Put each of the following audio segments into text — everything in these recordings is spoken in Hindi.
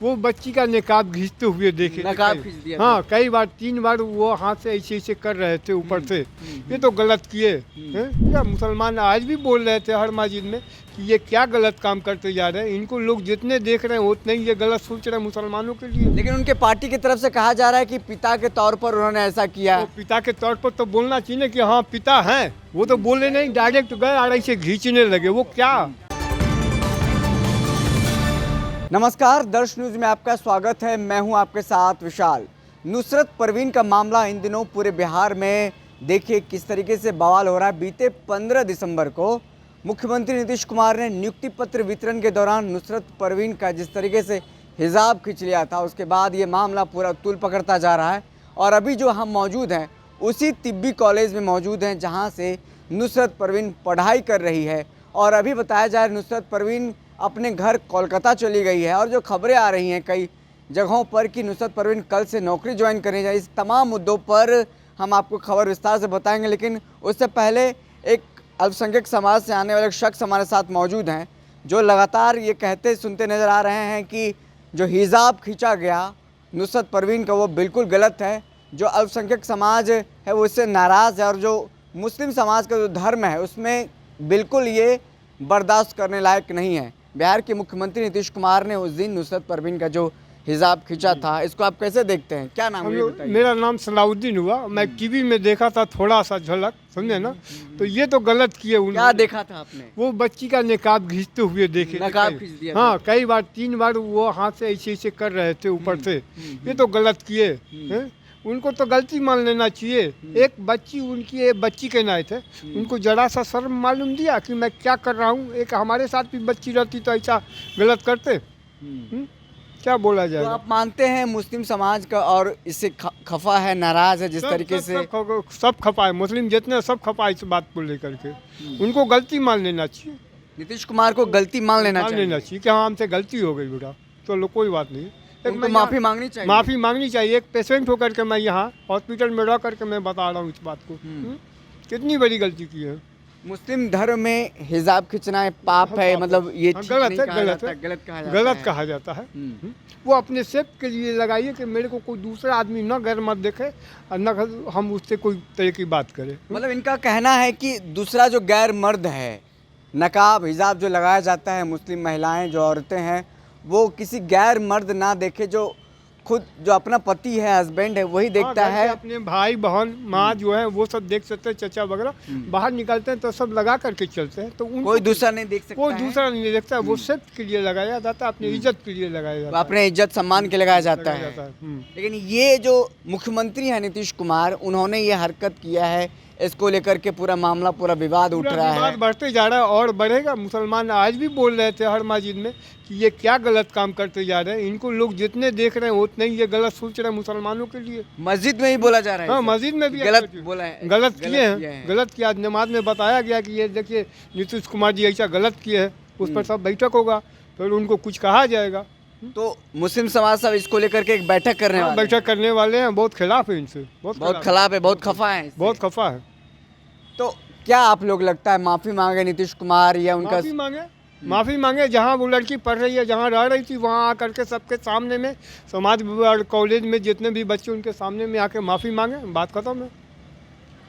वो बच्ची का निकाब घींचते हुए देखे नकाब खींच दिया हाँ कई बार 3 बार वो हाथ से ऐसे ऐसे कर रहे थे ऊपर से। ये तो गलत किए हैं। क्या मुसलमान आज भी बोल रहे थे हर मस्जिद में कि ये क्या गलत काम करते जा रहे हैं। इनको लोग जितने देख रहे हैं उतने ही ये गलत सोच रहे हैं मुसलमानों के लिए। लेकिन उनके पार्टी की तरफ से कहा जा रहा है कि पिता के तौर पर उन्होंने ऐसा किया। तो पिता के तौर पर तो बोलना चाहिए कि हाँ पिता हैं। वो तो बोले नहीं, डायरेक्ट गए और ऐसे खींचने लगे। वो क्या। नमस्कार, दर्श न्यूज में आपका स्वागत है। मैं हूं आपके साथ विशाल। नुसरत परवीन का मामला इन दिनों पूरे बिहार में देखिए किस तरीके से बवाल हो रहा है। बीते 15 दिसंबर को मुख्यमंत्री नीतीश कुमार ने नियुक्ति पत्र वितरण के दौरान नुसरत परवीन का जिस तरीके से हिजाब खींच लिया था, उसके बाद ये मामला पूरा तूल पकड़ता जा रहा है। और अभी जो हम मौजूद हैं उसी तिब्बी कॉलेज में मौजूद हैं जहाँ से नुसरत परवीन पढ़ाई कर रही है। और अभी बताया जाए नुसरत परवीन अपने घर कोलकाता चली गई है। और जो खबरें आ रही हैं कई जगहों पर कि नुसरत परवीन कल से नौकरी ज्वाइन करने जाए, इस तमाम मुद्दों पर हम आपको खबर विस्तार से बताएंगे। लेकिन उससे पहले एक अल्पसंख्यक समाज से आने वाले शख्स हमारे साथ मौजूद हैं जो लगातार ये कहते सुनते नज़र आ रहे हैं कि जो हिजाब खींचा गया नुसरत परवीन का वो बिल्कुल गलत है। जो अल्पसंख्यक समाज है वो इससे नाराज़ है और जो मुस्लिम समाज का जो धर्म है उसमें बिल्कुल ये बर्दाश्त करने लायक नहीं है। बिहार के मुख्यमंत्री नीतीश कुमार ने उस दिन नुसरत परवीन का जो हिजाब खींचा था, इसको आप कैसे देखते हैं? क्या नाम है? मेरा नाम सलाउद्दीन हुआ। मैं टीवी में देखा था थोड़ा सा झलक, समझे ना। तो ये तो गलत किए उन्होंने। क्या देखा था आपने? वो बच्ची का निकाब घींचते हुए देखे। नकाब खींच दिया हाँ कई बार 3 बार वो हाथ से ऐसे ऐसे कर रहे थे ऊपर से। ये तो गलत किए हैं। उनको तो गलती मान लेना चाहिए। एक बच्ची उनकी एक बच्ची के नाते थे, उनको जरा सा शर्म मालूम दिया कि मैं क्या कर रहा हूँ। एक हमारे साथ भी बच्ची रहती तो ऐसा गलत करते। क्या बोला जाए। तो आप मानते हैं मुस्लिम समाज का और इससे खफा है, नाराज है जिस तरीके से? सब खपा है। मुस्लिम जितने सब खपा इस बात को लेकर के। उनको गलती मान लेना चाहिए। नीतीश कुमार को गलती मान लेना चाहिए कि हाँ हमसे गलती हो गई बेटा। चलो कोई बात नहीं, उनको माफ़ी मांगनी चाहिए। माफ़ी मांगनी चाहिए। एक पेशेंट होकर के मैं यहाँ हॉस्पिटल में रह करके मैं बता रहा हूँ इस बात को। कितनी बड़ी गलती की है। मुस्लिम धर्म में हिजाब खींचना पाप है, मतलब ये गलत है। गलत कहा जाता है। वो अपने सेफ के लिए लगाइए कि मेरे को कोई दूसरा आदमी न गैर मत देखे और न हम उससे कोई तरह की बात करें। मतलब इनका कहना है कि दूसरा जो गैर मर्द है, नकाब हिजाब जो लगाया जाता है, मुस्लिम महिलाएं जो औरतें हैं वो किसी गैर मर्द ना देखे। जो खुद जो अपना पति है, हस्बैंड है, वही देखता है। अपने भाई बहन माँ जो है वो सब देख सकते हैं, चचा वगैरह बाहर निकलते हैं तो सब लगा करके चलते हैं। तो कोई दूसरा नहीं देख सकता। कोई दूसरा नहीं देखता। वो सब के लिए लगाया जाता है, अपनी इज्जत के लिए लगाया जाता है, अपने इज्जत सम्मान के लगाया जाता है। लेकिन ये जो मुख्यमंत्री है नीतीश कुमार, उन्होंने ये हरकत किया है, इसको लेकर के पूरा मामला, पूरा विवाद उठ रहा है। बढ़ते जा रहा है और बढ़ेगा। मुसलमान आज भी बोल रहे थे हर मस्जिद में कि ये क्या गलत काम करते जा रहे हैं। इनको लोग जितने देख रहे हैं उतने ही ये गलत सोच रहे हैं मुसलमानों के लिए। मस्जिद में ही बोला जा रहा है। हाँ मस्जिद में भी गलत बोला है, गलत किए हैं। गलत किया। नमाज में बताया गया कि ये देखिए नीतीश कुमार जी ऐसा गलत किए हैं। उस पर सब बैठक होगा, फिर उनको कुछ कहा जाएगा। तो मुस्लिम समाज सब इसको लेकर के एक बैठक करने वाले हैं। बहुत खिलाफ है इनसे, बहुत खिलाफ है, बहुत खफा है, बहुत खफा है। तो क्या आप लोग लगता है माफ़ी मांगे नीतीश कुमार या उनका? माफ़ी मांगे। जहाँ वो लड़की पढ़ रही है, जहाँ रह रही थी, वहाँ आकर के सबके सामने में, समाज कॉलेज में जितने भी बच्चे उनके सामने में आके माफ़ी मांगे। बात खत्म है।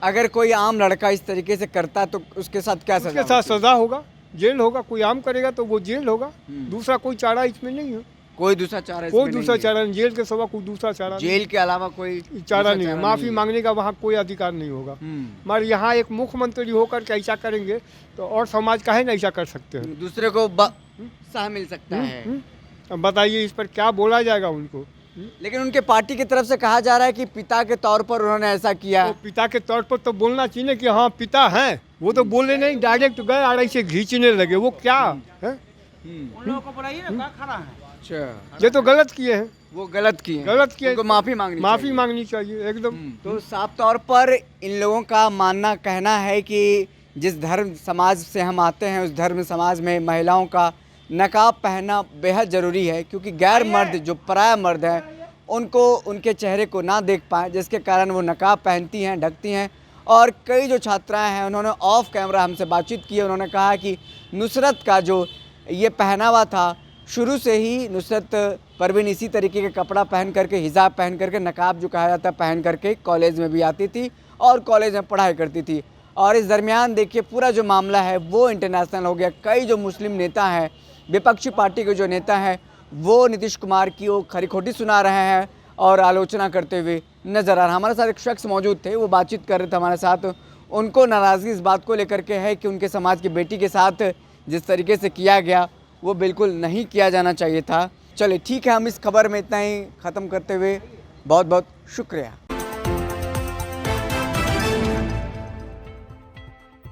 अगर कोई आम लड़का इस तरीके से करता तो उसके साथ क्या सजा? उसके साथ सजा होगा, जेल होगा। कोई आम करेगा तो वो जेल होगा। दूसरा कोई चारा इसमें नहीं है। कोई दूसरा चारा नहीं। जेल के सिवा कोई दूसरा चारा, जेल के अलावा कोई चारा नहीं है। माफ़ी मांगने का वहाँ कोई अधिकार नहीं होगा। मगर यहाँ एक मुख्यमंत्री होकर के ऐसा करेंगे तो और समाज काहे नहीं ऐसा कर सकते हैं। दूसरे को सह मिल सकता है। अब बताइए इस पर क्या बोला जाएगा उनको। लेकिन उनके पार्टी की तरफ से कहा जा रहा है कि पिता के तौर पर उन्होंने ऐसा किया। तो पिता के तौर पर तो बोलना चाहिए कि हाँ पिता हैं। वो तो बोले नहीं, डायरेक्ट गए और ऐसे खींचने लगे। वो क्या है। उन लोगों को बुलाइए ना, क्या खड़ा है। अच्छा, ये तो गलत किए हैं। वो गलत किए उनको माफ़ी मांगनी चाहिए एकदम। तो साफ तौर पर इन लोगों का मानना, कहना है कि जिस धर्म समाज से हम आते हैं उस धर्म समाज में महिलाओं का नकाब पहनना बेहद ज़रूरी है, क्योंकि गैर मर्द जो पराया मर्द हैं उनको उनके चेहरे को ना देख पाएँ, जिसके कारण वो नकाब पहनती हैं, ढकती हैं। और कई जो छात्राएं हैं उन्होंने ऑफ कैमरा हमसे बातचीत की है। उन्होंने कहा कि नुसरत का जो ये पहनावा था शुरू से ही नुसरत परवीन इसी तरीके के कपड़ा पहन करके, हिजाब पहन करके, नकाब जो कहा जाता है पहन करके कॉलेज में भी आती थी और कॉलेज में पढ़ाई करती थी। और इस दरमियान देखिए पूरा जो मामला है वो इंटरनेशनल हो गया। कई जो मुस्लिम नेता हैं, विपक्षी पार्टी के जो नेता हैं, वो नीतीश कुमार की वो खरी खोटी सुना रहे हैं और आलोचना करते हुए नजर आ रहा। हमारे साथ एक शख्स मौजूद थे, वो बातचीत कर रहे थे हमारे साथ। उनको नाराज़गी इस बात को लेकर के है कि उनके समाज की बेटी के साथ जिस तरीके से किया गया वो बिल्कुल नहीं किया जाना चाहिए था। चलिए ठीक है, हम इस खबर में इतना ही ख़त्म करते हुए बहुत बहुत शुक्रिया।